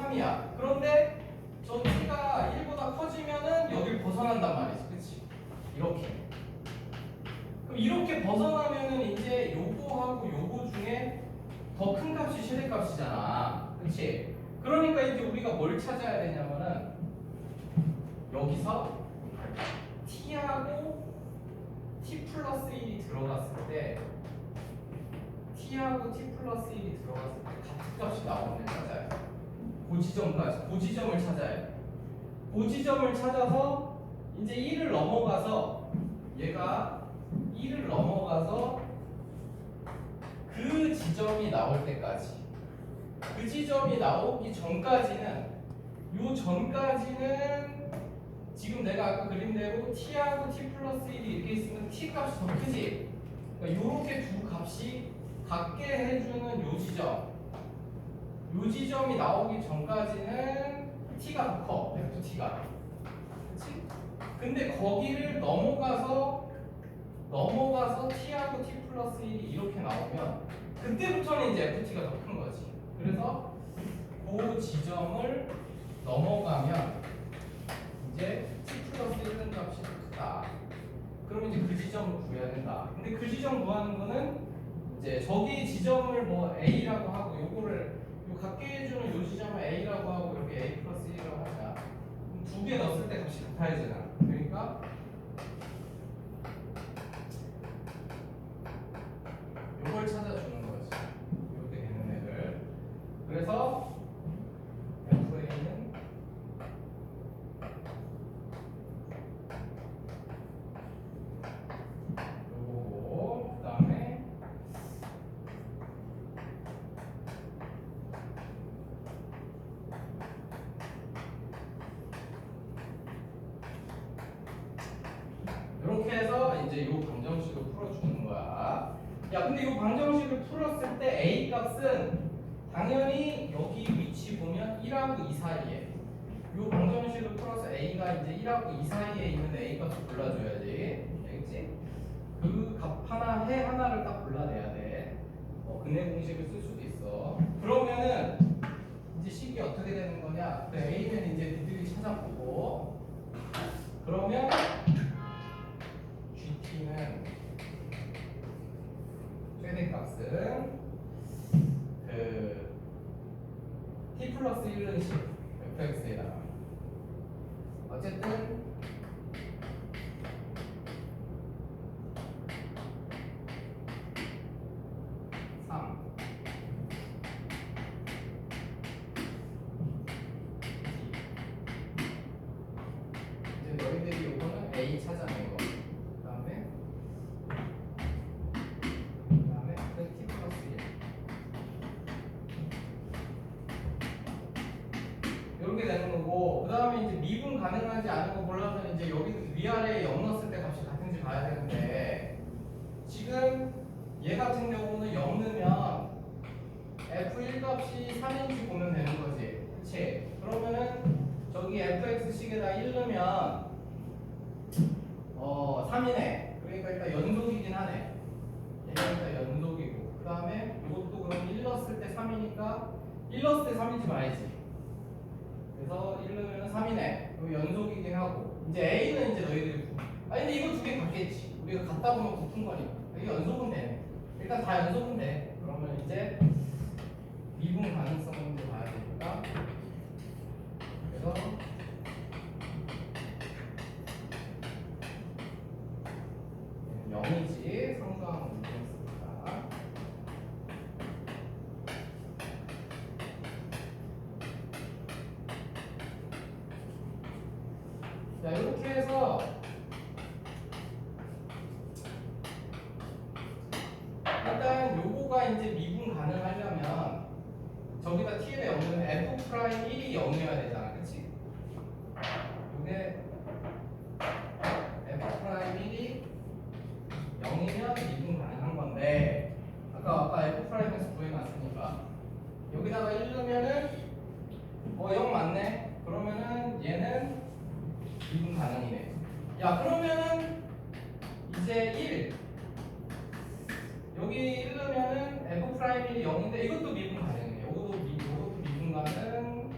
3이야. 그런데 저 t가 1보다 커지면은 여길 벗어난단 말이지. 그치? 이렇게. 그럼 이렇게 벗어나면은 이제 요거하고 요거 중에 더 큰 값이 최대값이잖아. 그치? 그러니까 이제 우리가 뭘 찾아야 되냐면은 여기서 t하고 t 플러스 1이 들어갔을 때 t하고 t 플러스 1이 들어갔을 때 같은 값이 나오는 찾아야 돼. 그 지점까지, 그 지점을 찾아야 돼. 그 지점을 찾아서 이제 1을 넘어가서 얘가 1을 넘어가서 그 지점이 나올 때까지, 그 지점이 나오기 전까지는, 요 전까지는 지금 내가 아까 그림대로 t하고 t 플러스 1이 이렇게 있으면 t 값이 더 크지. 그러니까 요렇게 두 값이 같게 해주는 요 지점, 요 지점이 나오기 전까지는 t가 더 커, 벡터 t가. 그치? 근데 거기를 넘어가서 t하고 t 플러스 1이 이렇게 나오면 그때부터는 이제 ft가 더 큰 거지. 그래서 그 지점을 넘어가면 이제 t 플러스 1은 값이 더 크다. 그러면 이제 그 지점을 구해야 된다. 근데 그 지점 구하는 거는 이제 저기 지점을 뭐 a라고 하고 요거를 요 갖게 해주는 요 지점을 a라고 하고 여기 a 플러스 1이라고 하자. 두 개 넣었을 때 값이 같아지잖아. 그러니까 요걸 찾아주는 거지. 이렇게 되는 애들. 그래서 FA는 요거고, 그 다음에 이렇게 해서 이제 요 방정식을 풀어주는 거야. 야, 근데 이 방정식을 풀었을 때 a 값은 당연히 여기 위치 보면 1하고 2 사이에, 이 방정식을 풀어서 a가 이제 1하고 2 사이에 있는 a 값을 골라줘야지. 알겠지? 그 값 하나, 해 하나를 딱 골라내야 돼. 근해 공식을 쓸 수도 있어. 그러면은 이제 식이 어떻게 되는 거냐? 그래, a는 이제 니들이 찾아보고, 그러면 gt는 최대값은 그 t 플러스 1은 10 fx에다가 어쨌든 이제 너희들이 요거는 a 찾아낸 거. 그다음에 t 플러스 1 이렇게 되는 거고, 그 다음에 이제 미분 가능하지 않은 거 골라서 이제 여기 위아래에 0 넣었을 때 값이 같은지 봐야 되는데, 지금 얘 같은 경우는 0 넣으면 f1 값이 3인지 보면 되는 거지. 그치? 그러면은 저기 fx식에다 1 넣으면 3이네. 그러니까 일단 연속이긴 하네. 얘가 일단 연속이고, 그 다음에 이것도 그럼 1 넣었을 때 3이니까 1 넣었을 때 3인지 봐야지. 그래서 1 넣으면 3이네. 그럼 연속이긴 하고, 이제 a는 이제 너희들이 근데 이거 두 개 같겠지. 우리가 갖다 보면 붙은 거니까 이게 연속은 되네. 일단 다 연속은 돼. 그러면 이제 미분 가능성도 봐야 되니까, 그래서 0이지. 상수항은 무시했습니다. 자, 이렇게 해서 일단 요거가 이제 미분 가능하려면 저기다 t에 0 넣으면 f 프라임 1이 0이어야 되잖아. 그치? 요게 f 프라임 1이 0이면 미분 가능한 건데, 아까 f 프라임에서 구해놨으니까 여기다가 1 넣으면은 0 맞네. 그러면은 얘는 미분 가능이네. 야, 그러면은 이제 1 여기 1 넣으면은 f 프라임 1이 0인데 이것도 미분 가능이네. 이것도 미분 가능.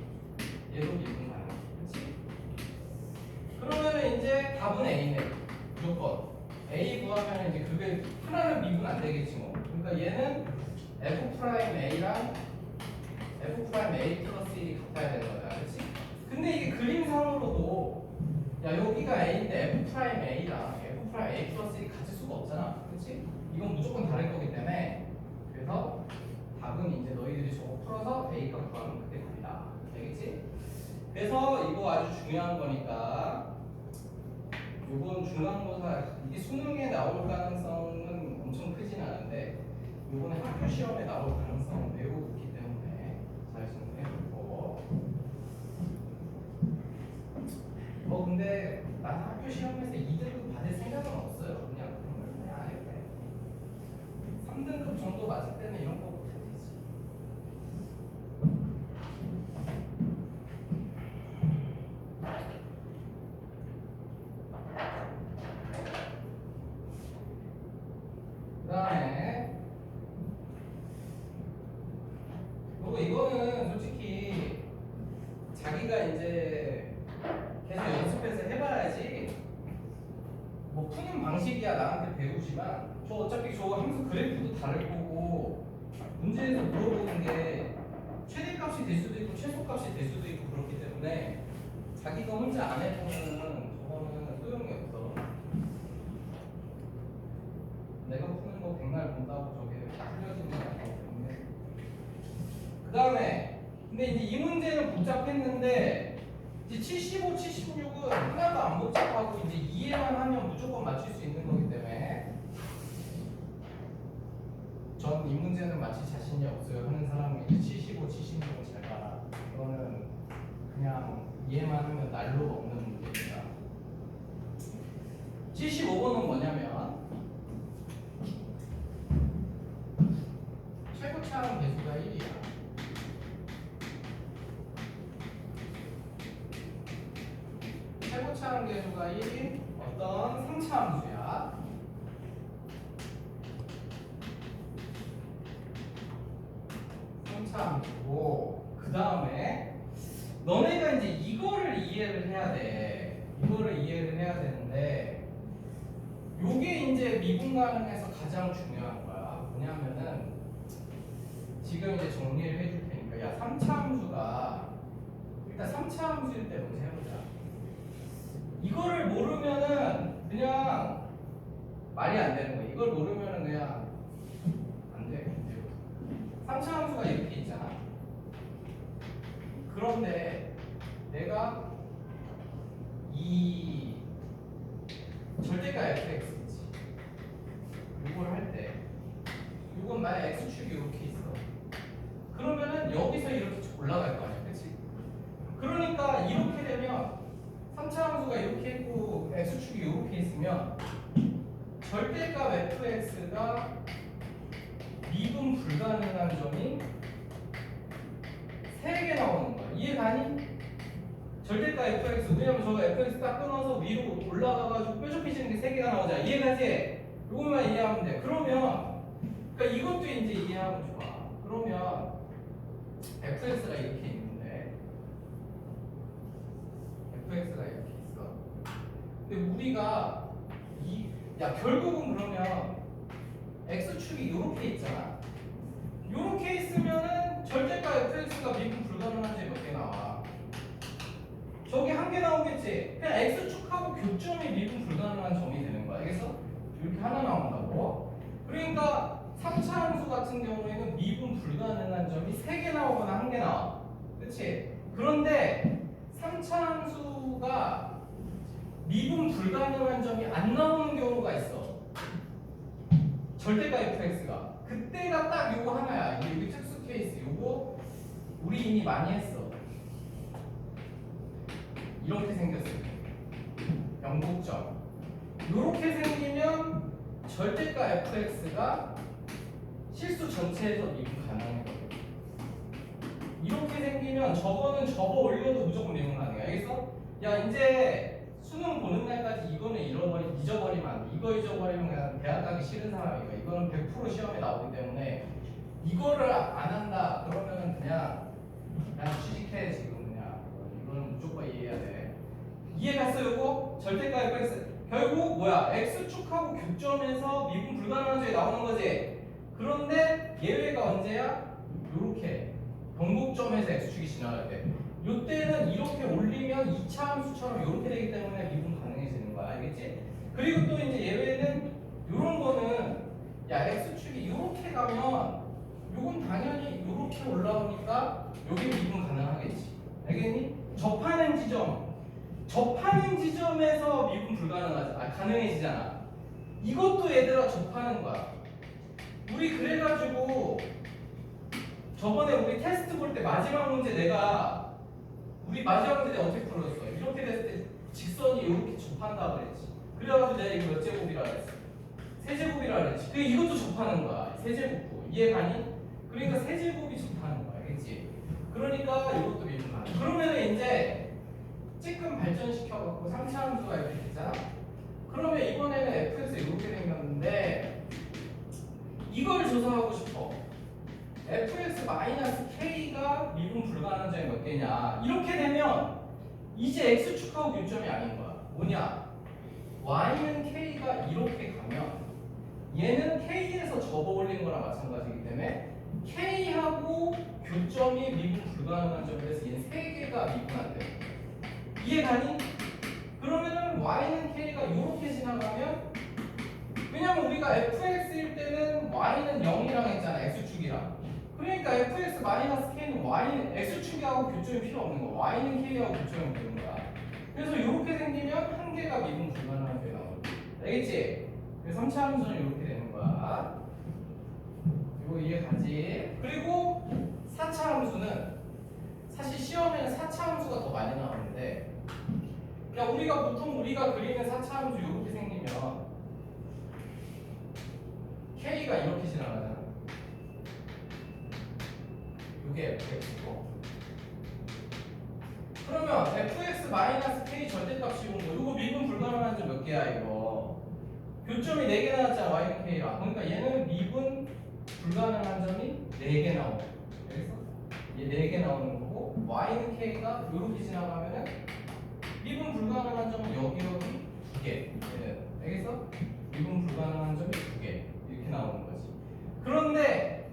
답은 A네. 무조건. A 구하면 이제 그게 하나는 미분 안 되겠지 뭐. 그러니까 얘는 F 프라임 A랑 F 프라임 A 플러스 1이 같아야 되는 거야. 그렇지? 근데 이게 그림상으로도 야 여기가 A인데 F 프라임 A랑 F 프라임 A 플러스 1이 같을 수가 없잖아. 그렇지? 이건 무조건 다를 거기 때문에 그래서 답은 이제 너희들이 저거 풀어서 A 값 구하면 그때 답이다. 알겠지? 그래서 이거 아주 중요한 거니까 요번 중간고사 이게 수능에 나올 가능성은 엄청 크진 않은데 요번에 학교 시험에 나올 가능성은 매우 높기 때문에 잘 정리해두고 근데 나는 학교 시험에서 2등급 받을 생각은 없어요. 그냥 안 해도 돼. 3등급 정도 맞을 때는 이런 거 못해도 되지. 그 다음에 그리고 이거는 솔직히 자기가 이제 계속 연습해서 해봐야지 뭐 푸는 방식이야 나한테 배우지만 저 어차피 저 함수 그래프도 다를 거고 문제에서 물어보는 게 최대값이 될 수도 있고 최소값이 될 수도 있고 그렇기 때문에 자기가 혼자 안 해보면은 저거는 소용이 없어. 내가 푸는 거 백날 본다고 저게 틀려지는 게 아니기 때문에. 그 다음에 근데 이제 이 문제는 복잡했는데 이제 75, 76은 하나도 안 복잡하고 이제 이해만 하면 무조건 맞출 수 있는 거기 때문에 전 이 문제는 맞힐 자신이 없어요 하는 사람이 이제 75, 76은 잘 봐라. 이거는 그냥 이해만 하면 날로 먹는 문제입니다. 75번은 뭐냐면 최고차항 개수가 1이야. 최고차항 개수가 1인 어떤 3차 함수야. 함수고 그 다음에 너네가 이제 이거를 이해를 해야 돼. 이거를 이해를 해야 되는데 요게 이제 미분 가능해서 가장 중요한 거야. 뭐냐면은 지금 이제 정리를 해줄 테니까 야 3차 함수가 일단 3차 함수일 때 먼저 해보자. 이거를 모르면은 그냥 말이 안 되는 거야. 이걸 모르면은 그냥 안 돼. 3차 함수가 이렇게 있잖아. 그런데 내가 이 절대가 fx지. 이걸 할 때 이건 만약 x축이 이렇게 있어. 그러면은 여기서 이렇게 올라갈 거 아니야. 그치? 그러니까 이렇게 되면 3차 함수가 이렇게 있고 x축이 이렇게 있으면 절대값 fx가 미분 불가능한 점이 3개 나오는 거야. 이해가니? 절대값 fx 왜냐면 저거 fx 딱 끊어서 위로 올라가가지고 뾰족해지는 게 3개가 나오잖아. 이해가지? 이것만 이해하면 돼. 그러면 그러니까 이것도 이제 이해하면 좋아. 그러면 fx가 이렇게 있는데 fx가 이렇게 있어. 근데 우리가 야 결국은 그러면 x축이 이렇게 있잖아. 이렇게 있으면은 절대값 fx가 미분 불가능한 점이 몇 개 나와. 저기 한 개 나오겠지. 그냥 x축하고 교점이 미분 불가능한 점이 되는 거야. 알겠어? 이렇게 하나 나온다고. 그러니까 3차 함수 같은 경우에는 미분 불가능한 점이 3개 나오거나 1개 나와. 그치? 그런데 3차 함수가 미분 불가능한 점이 안 나오는 경우가 있어. 절대값 fx가. 그때가 딱 요거 하나야. 이게 특수 케이스. 요거 우리 이미 많이 했어. 이렇게 생겼어요. 영국점. 이렇게 생기면 절대값 fx가 실수 전체에서 미분 가능하거든. 이렇게 생기면 저거는 접어 올려도 무조건 미분 가능해. 알겠어? 야 이제 수능 보는 날까지 이거는 잊어버리면 안 돼. 이거 잊어버리면 그냥 대학 가기 싫은 사람이니까. 이거는 100% 시험에 나오기 때문에 이거를 안 한다 그러면은 그냥 취직해 지금 그냥. 이거는 무조건 이해해야 돼. 이해갔어 요거? 절대값 fx 결국 뭐야? x축하고 교점에서 미분 불가능한 점이 나오는 거지. 그런데 예외가 언제야? 요렇게 변곡점에서 x축이 지나갈 때. 요때는 이렇게 올리면 2차 함수처럼 요렇게 되기 때문에 미분 가능해지는 거야. 알겠지? 그리고 또 이제 예외는 요런 거는 야 x축이 요렇게 가면 요건 당연히 요렇게 올라오니까 요게 미분 가능하겠지. 알겠니? 접하는 지점에서 미분 가능해지잖아. 이것도 얘들아 접하는 거야. 우리 그래가지고 저번에 우리 테스트 볼 때 마지막 문제 내가 어떻게 풀었어? 이렇게 됐을 때 직선이 이렇게 접한다 그랬지. 그래가지고 내가 이거 몇 제곱이라 그랬어? 세제곱이라 그랬지. 근데 이것도 접하는 거야. 세제곱도 이해가니? 그러니까 세제곱이 접하는 거야. 알겠지? 그러니까 이것도 미분 가능. 그러면은 이제 쬐끔 발전시켜갖고 3차 함수가 이렇게 됐잖아. 그러면 이번에는 fx 이렇게 생겼는데 이걸 조사하고 싶어. fx-k가 미분 불가능한 점이 몇 개냐. 이렇게 되면 이제 x축하고 교점이 아닌 거야. 뭐냐? y는 k가 이렇게 가면 얘는 k에서 접어 올린 거랑 마찬가지이기 때문에 k하고 교점이 미분 불가능한 점이라서 얘는 3개가 미분 안 돼. 이해가니? 그러면은 y는 k가 이렇게 지나가면 왜냐면 우리가 fx일 때는 y는 0이랑 했잖아. x축이랑. 그러니까 fx-k는 y는 x축하고 교점이 필요 없는 거야. y는 k하고 교점이 되는 거야. 그래서 이렇게 생기면 한 개가 미분 불가능한 게 나오는 거야. 알겠지? 그래서 3차 함수는 이렇게 되는 거야. 이거 이해가지? 그리고 4차 함수는 사실 시험에는 4차 함수가 더 많이 나오는데 야 보통 우리가 그리는 4차 함수 이렇게 생기면 k가 이렇게 지나가잖아. 이게 fx고 그러면 fx-k 절대값이 온 거 이거 미분 불가능한 점 몇 개야 이거? 교점이 4개 나왔잖아. y는 k랑. 그러니까 얘는 미분 불가능한 점이 4개 나오고 그래서 얘 4개 나오는 거고 y는 k가 이렇게 지나가면은 미분 불가능한 점은 여기 2개. 알겠어? 미분 불가능한 점이 2개 이렇게 나오는 거지. 그런데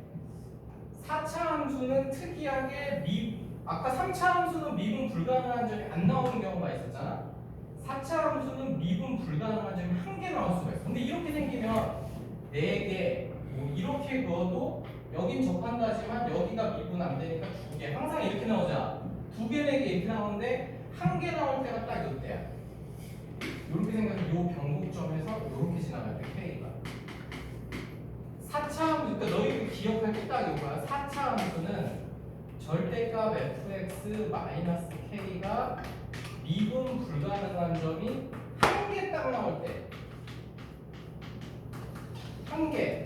4차 함수는 특이하게 아까 3차 함수는 미분 불가능한 점이 안 나오는 경우가 있었잖아. 4차 함수는 미분 불가능한 점이 1개 나올 수가 있어. 근데 이렇게 생기면 4개 뭐 이렇게 그어도 여긴 접한다지만 여기가 미분 안 되니까 2개. 항상 이렇게 나오잖아. 2개, 4개 이렇게 나오는데 1개 나올 때가 딱 이때야. 이렇게 생겨서 요 변곡점에서 이렇게 지나갈 때 K가 4차 함수, 그러니까 너희들 기억할 게 딱 이거야. 4차 함수는 절대값 fx-k가 미분 불가능한 점이 1개 딱 나올 때 1개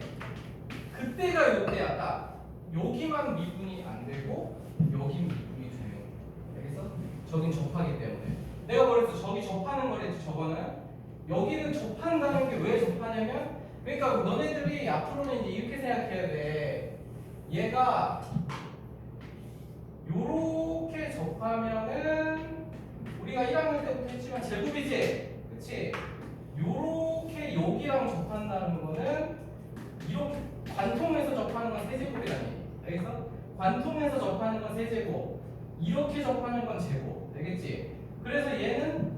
그때가 이때야. 딱 여기만 미분이 안 되고 여긴 미분이 되는 거야. 알겠어? 저긴 접하기 때문에 내가 그랬어. 저기 접하는 거랬지. 저거는 여기는 접한다는 게 왜 접하냐면 그러니까 너네들이 앞으로는 이제 이렇게 생각해야 돼. 얘가 요렇게 접하면은 우리가 1학년 때부터 했지만 제곱이지. 그치? 요렇게 여기랑 접한다는 거는 이렇게 관통해서 접하는 건 세제곱이라는 얘기. 알겠어? 관통해서 접하는 건 세제곱, 이렇게 접하는 건 제곱. 알겠지? 그래서 얘는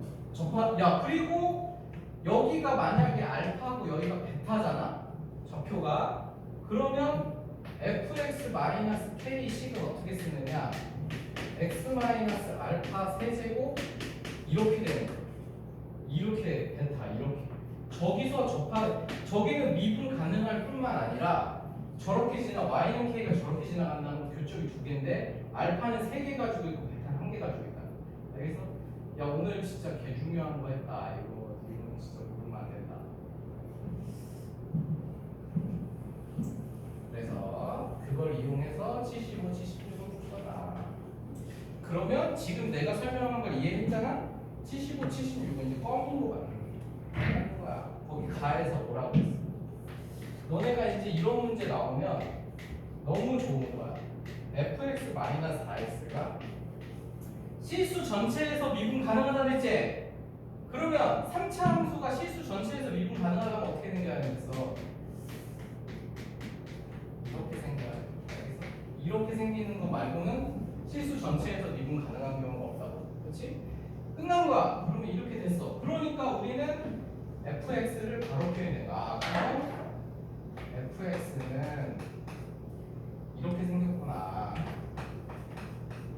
야 그리고 여기가 만약에 알파고 여기가 베타잖아. 좌표가. 그러면 fx-k 식을 어떻게 쓰느냐? x-알파 세제곱 이렇게 되는 거야. 이렇게 베타 이렇게. 저기는 미분 가능할 뿐만 아니라 저렇게 y는 k가 저렇게 지나간다는 건 교점이 2개인데 알파는 3개 가지고 있고 베타는 1개 가지고 있다. 알겠어? 야 오늘 진짜 개 중요한 거 했다. 이거는 진짜 모르면 안 된다. 그래서 그걸 이용해서 75, 76을 풀어라. 그러면 지금 내가 설명한 걸 이해했잖아? 75, 76은 이제 껌으로 가는 거야. 거기 가에서 뭐라고 했어? 너네가 이제 이런 문제 나오면 너무 좋은 거야. fx-4x가 실수 전체에서 미분 가능하다고 했지? 그러면 3차 함수가 실수 전체에서 미분 가능하다면 어떻게 생겨야 되겠어? 이렇게 생겨야 돼. 알겠어? 이렇게 생기는 거 말고는 실수 전체에서 미분 가능한 경우가 없다고. 그렇지? 끝난 거야. 그러면 이렇게 됐어. 그러니까 우리는 fx를 바로 표현해. 아, 그럼 fx는 이렇게 생겼구나.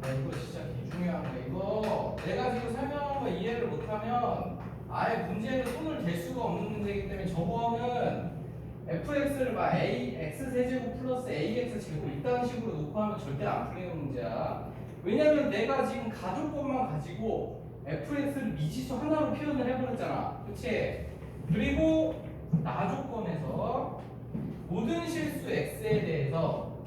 야, 이거 진짜 중요한 거야. 이거 내가 지금 설명한 거 이해를 못하면 아예 문제에 손을 댈 수가 없는 문제이기 때문에 저거는 fx를 막 x 세제곱 플러스 ax 제곱 이딴 식으로 놓고 하면 절대 안 풀리는 문제야. 왜냐면 내가 지금 가족법만 가지고 fx를 미지수 하나로 표현을 해버렸잖아. 그치? 그리고 나조건에서 모든 실수 x에 대해서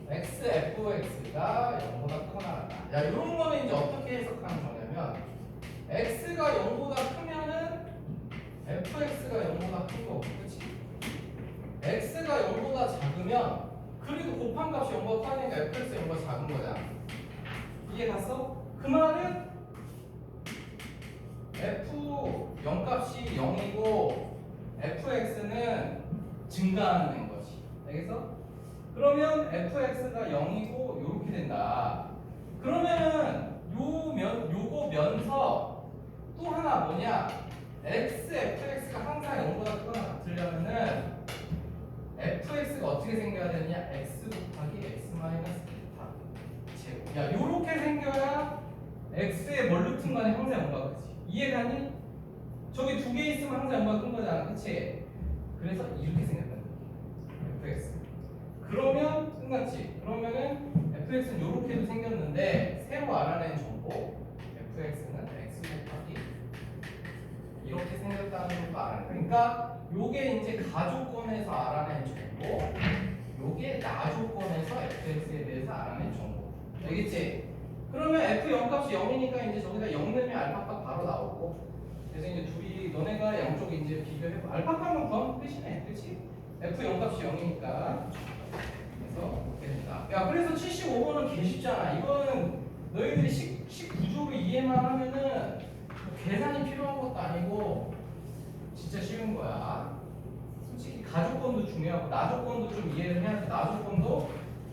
xfx가 0보다 크거나 같다. 야, 이런 거는 이제 어떻게 해석하는 거냐면 x가 0보다 크면은 fx가 0보다 큰 거고, 그치? x가 0보다 작으면 그래도 곱한 값이 0보다 크니까 fx가 0보다 작은 거잖아. 이해 갔어? 그 말은 f 0값이 0이고 fx는 증가하는 거지. 알겠어? 그러면 fx가 0이고 요렇게 된다. 그러면은 요거 면서 또 하나 뭐냐? fx가 항상 0보다 크거나 같으려면은 fx가 어떻게 생겨야 되느냐? x 곱하기 x 마이너스 베타 제곱. 야, 요렇게 생겨야 x의 뭘 루튼 간에 항상 0보다 크지. 이해가니? 저기 두 개 있으면 항상 0보다 큰 거잖아. 그치? 그래서 이렇게 생겼다. fx. 그러면 끝났지. 그러면은 fx는 요렇게도 생겼는데 새로 알아낸 정보 fx는 x 곱하기 이렇게 생겼다는 걸 알아내. 그러니까 요게 이제 가조건에서 알아낸 정보, 요게 나조건에서 fx에 대해서 알아낸 정보. 알겠지? 그러면 f0 값이 0이니까 이제 저기다 0 넣으면 알파값 바로 나오고. 그래서 이제 둘이 너네가 양쪽 이제 비교해봐. 알파값만 구하면 끝이네. 그치? f0 값이 0이니까. 그래서 이렇게 된다. 야, 그래서 75번은 개 쉽잖아. 이거는 너희들이 식 구조를 이해만 하면은 계산이 필요한 것도 아니고 진짜 쉬운 거야. 솔직히 가조건도 중요하고 나조건도 좀 이해를 해야 돼. 나조건도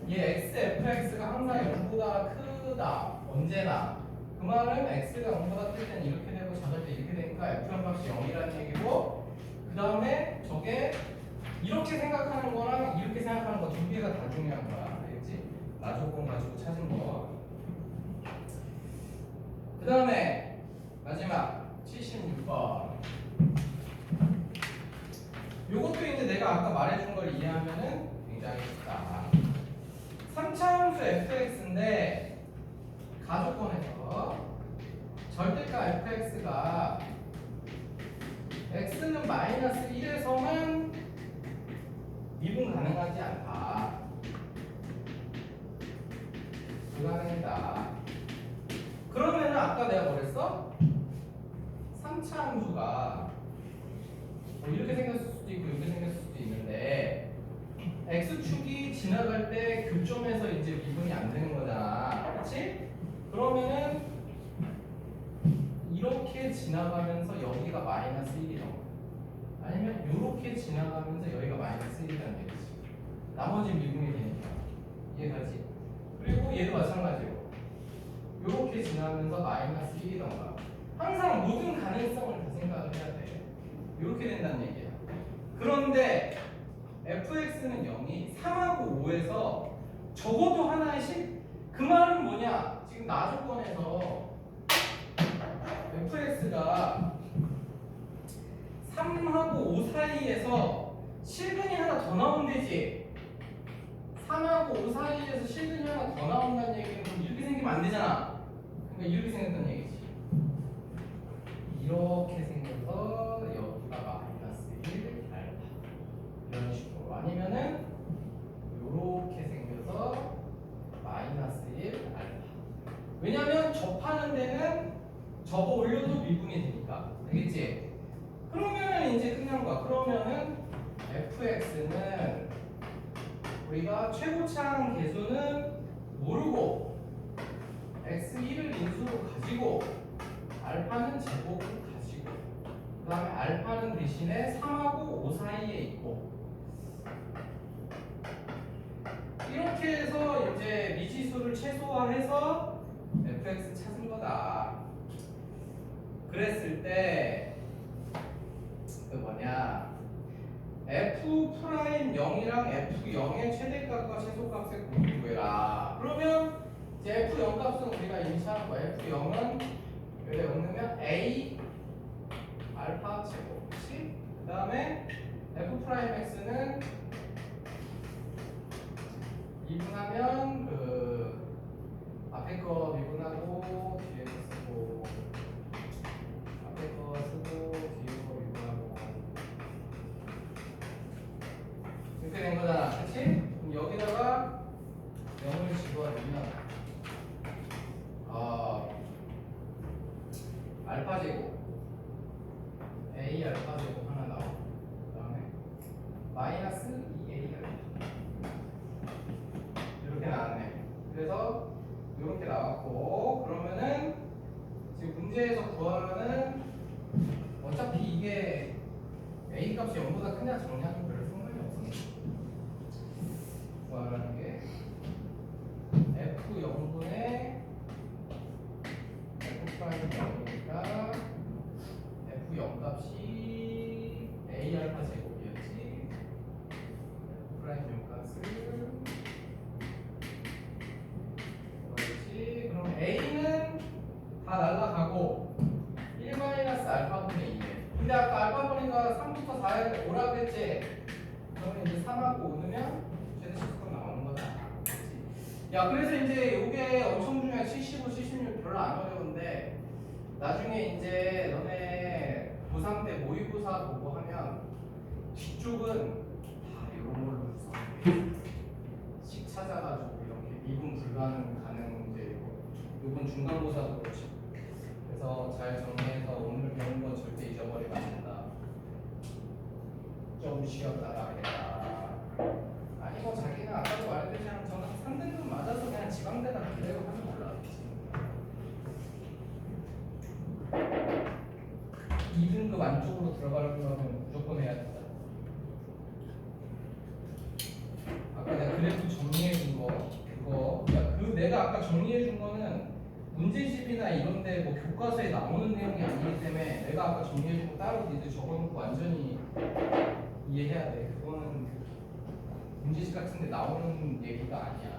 얘 x, fx가 항상 0보다 크다. 언제나. 그 말은 x가 0보다 클 때는 이렇게 되고 작을 때 이렇게 되니까 f0 값이 0이라는 얘기고, 그 다음에 저게 이렇게 생각하는 거랑 이렇게 생각하는 거 두 개가 다 중요한 거야. 알겠지? 나조건 가지고 찾은 거. 그 다음에 마지막 76번. 요것도 이제 내가 아까 말해준 걸 이해하면은 굉장히 쉽다. 3차 함수 fx인데 가조건에서 절대가 fx가 x는 마이너스 1에서만 미분 가능하지 않다. 불가능이다. 그러면은 아까 내가 뭐랬어? 3차 함수가 뭐 이렇게 생겼을 수도 있고 이렇게 생겼을 수도 있는데 x축이 지나갈 때 교점에서 이제 미분이 안 되는 거잖아. 그렇지? 그러면은 이렇게 지나가면서 여기가 마이너스 1이 나와. 아니면 이렇게 지나가면서 여기가 마이너스 1이라는 얘기지. 나머지 미분이 되니까. 이해가지? 그리고 얘도 마찬가지로 이렇게 지나면서 마이너스 1이던가. 항상 모든 가능성을 다 생각을 해야 돼. 이렇게 된다는 얘기야. 그런데 fx는 0이 3하고 5에서 적어도 하나의 식? 그 말은 뭐냐? 지금 나조건에서 fx가 3하고 5 사이에서 실근이 하나 더 나오면 되지. 3하고 5 사이에서 실근이 하나 더 나온다는 얘기는 그럼 이렇게 생기면 안 되잖아. 그러니까 이렇게 생겼다는 얘기지. 이렇게 생겨서 여기가 마이너스 1 알파 이런 식으로. 아니면은 이렇게 생겨서 마이너스 1 알파. 왜냐면 접하는 데는 접어 올려도 미분이 되니까. 알겠지? 그러면 이제 끝난 거야. 그러면은 fx는 우리가 최고차항 개수는 모르고 x1을 인수로 가지고 알파 대신에 3하고 5 사이에 있고 이렇게 해서 이제 미지수를 최소화해서 fx 찾은 거다. 그랬을 때 그 뭐냐 f 프라임 0이랑 f0의 최대값과 최소값의 곱을 구해라. 그러면 이제 f0 값은 우리가 인수한 거 f0은 여기다 넣으면 a 알파 제곱, 그치? 그 다음에 f 프라임 x는 미분하면 그 앞에 거 미분하고 뒤에 거 쓰고 앞에 거 쓰고 뒤에 거 미분하고 이렇게 된 거잖아, 그치? 그럼 여기다가 0을 집어넣으면 알파 제곱 a 알파 제곱 하나 나오고 그 다음에 마이너스 2a 알파 이렇게 나왔네. 그래서 이렇게 나왔고 그러면은 지금 문제에서 구하면은 어차피 이게 a 값이 0보다 크냐 작냐는 별 상관이 없어. 구하라는 게 f0분의 f 프라임 0이니까 f0 값이 a 알파 제곱이었지. f 프라임 0 값을 그렇지. 그럼 a는 다 날라가고 1 마이너스 알파분의 2네. 근데 아까 알파분이가 3부터 4에 오라 그랬지. 그러면 이제 3하고 5 넣으면 최대식수가 나오는 거다. 그렇지? 야, 그래서 이제 이게 엄청 중요해. 75, 76 별로 안 어려운데 나중에 이제 너네 고3 때 모의고사 보고 하면 뒤쪽은 다 이런 걸로 구성돼. 식 찾아가지고 이렇게 미분 불가능 가능 문제 이건 중간고사도 그렇지. 그래서 잘 정리해서 오늘 배운 건 절대 잊어버리면 안 된다. 좀 쉬었다가 하겠다. 아니 뭐 자기는 아까도 말했듯이 저는 3등급 맞아서 그냥 지방대다 그대로 하면 올라왔지. 2등급 안쪽으로 들어가는 거면 무조건 해야 된다. 아까 내가 그래프 정리해 준 거 그거 야, 그 내가 아까 정리해 준 거는 문제집이나 이런데 뭐 교과서에 나오는 내용이 아니기 때문에 내가 아까 정리해 준 거 따로 니들 적어놓고 완전히 이해해야 돼. 그거는 문제집 같은데 나오는 얘기가 아니야.